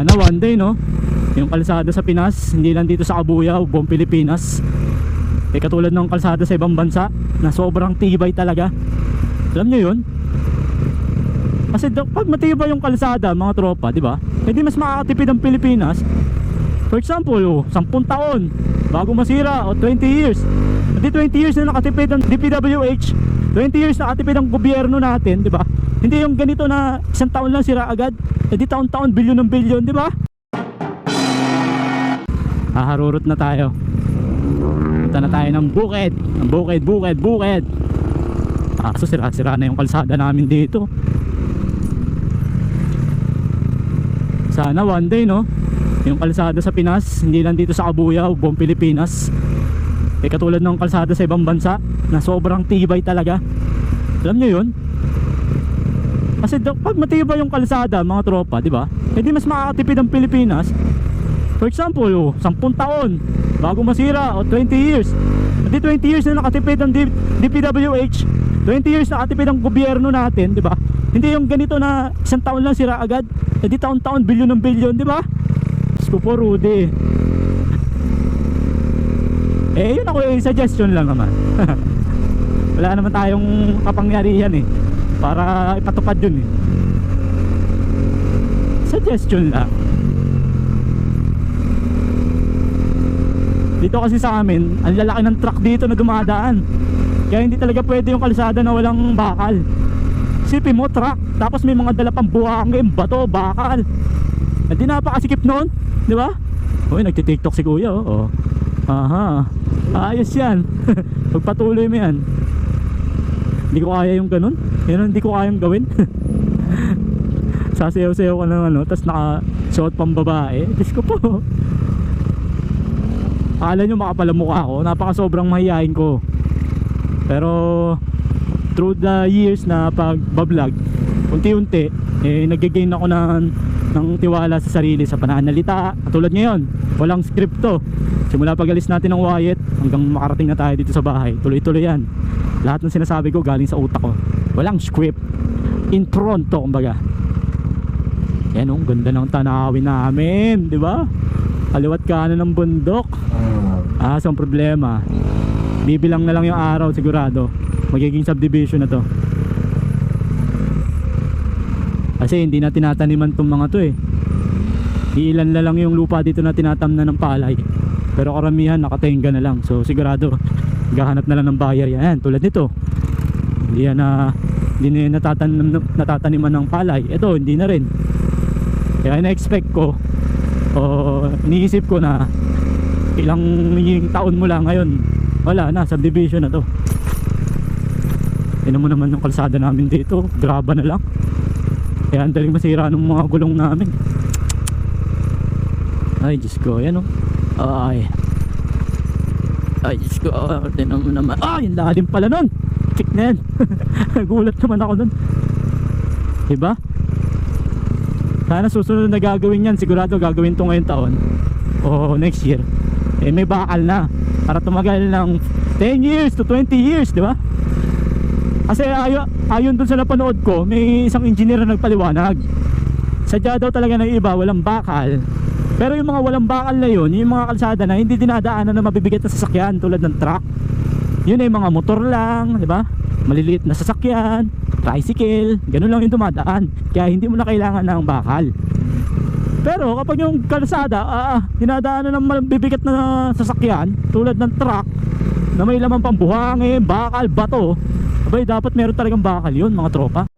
Sana one day, no, yung kalsada sa Pinas, hindi lang dito sa Cabuyao, buong Pilipinas, katulad ng kalsada sa ibang bansa na sobrang tibay talaga. Alam nyo yun? Kasi pag matibay yung kalsada, mga tropa, di ba? Hindi mas makakatipid ang Pilipinas. For example, 10 taon bago masira, o 20 years. Hindi 20 years na nakatipid ang DPWH, 20 years na nakatipid ang gobyerno natin, di ba? Hindi yung ganito na isang taon lang sira agad. Hindi taon-taon, bilyon ng bilyon, di ba? Haharurot na tayo. Punta na tayo ng bukid. Bukid. So sira-sira na yung kalsada namin dito. Sana one day, no, yung kalsada sa Pinas, hindi lang dito sa Cabuyao, buong Pilipinas, katulad ng kalsada sa ibang bansa na sobrang tibay talaga. Alam nyo yun? Kasi pag matibay yung kalsada, mga tropa, di ba? Hindi mas makakatipid ang Pilipinas. For example, 10 taon bago masira, o 20 years. Hindi 20 years na nakatipid ang DPWH, 20 years na nakatipid ang gobyerno natin, di ba? Hindi yung ganito na isang taon lang sira agad. Hindi taon-taon, bilyon ng bilyon, di ba? Diyos po, Rudy. Yun ako, suggestion lang naman. Wala naman tayong kapangyarihan para ipatupad yun Suggestion lang. Dito kasi sa amin, ang lalaki ng truck dito na dumadaan. Kaya hindi talaga pwede yung kalsada na walang bakal. Isipin mo, truck, tapos may mga dala pang buhangin, bato, bakal. Hindi napakasikip noon, di ba? Uy, nagtitiktok si kuya, oh. Aha, ayos yan. Pagpatuloy mo yan. Hindi ko kaya yung ganun. Yan, hindi ko kayang gawin. Sasayaw-sayaw ka ng tapos naka-short pang babae. Diyos ko po. Akala nyo makapalamukha ako, napaka-sobrang mahihain ko. Pero through the years na pag-vlog, unti-unti nag-gain ako ng tiwala sa sarili, sa pananalita. Katulad ngayon, walang script to. Simula pag-alis natin ng Wyatt hanggang makarating na tayo dito sa bahay, tuloy-tuloy yan. Lahat ng sinasabi ko galing sa utak ko, walang script, in pronto kumbaga. Yan, ganda ng tanawin namin, di ba? Kaliwat kanan ng bundok. So ang problema, bibilang na lang yung araw, sigurado magiging subdivision na to. Kasi hindi na tinataniman tong mga to Iilan na lang yung lupa dito na tinatamnan ng palay, pero karamihan nakatenga na lang. So sigurado gahanap na lang ng buyer yan. Tulad nito, hindi na natataniman ng palay. Ito hindi na rin. Kaya na-expect ko, iniisip ko na ilang taon mo lang ngayon, wala na, subdivision na to. Tignan mo naman yung kalsada namin dito, graba na lang. Kaya ang daling masira ng mga gulong namin. Ay Diyos ko, yan Ay Diyos ko, tignan mo naman. Yung lalim pala nun. Check na yan. Nagulat naman ako nun. Diba? Sana susunod na gagawin yan, sigurado gagawin to ngayong taon o next year, may bakal na para tumagal ng 10 years to 20 years, di ba? Kasi ayon dun sa napanood ko, may isang engineer na nagpaliwanag, sadya daw talaga ng iba walang bakal, pero yung mga walang bakal na yun, yung mga kalsada na hindi dinadaanan na mabibigat na sasakyan tulad ng truck, yun ay mga motor lang, di ba? Maliliit na sasakyan, tricycle, ganun lang yung dumadaan, kaya hindi mo na kailangan ng bakal. Pero kapag yung kalsada dinadaanan ng mabibigat na sasakyan tulad ng truck na may laman pang buhangin, bakal, bato, abay dapat meron talagang bakal yun, mga tropa.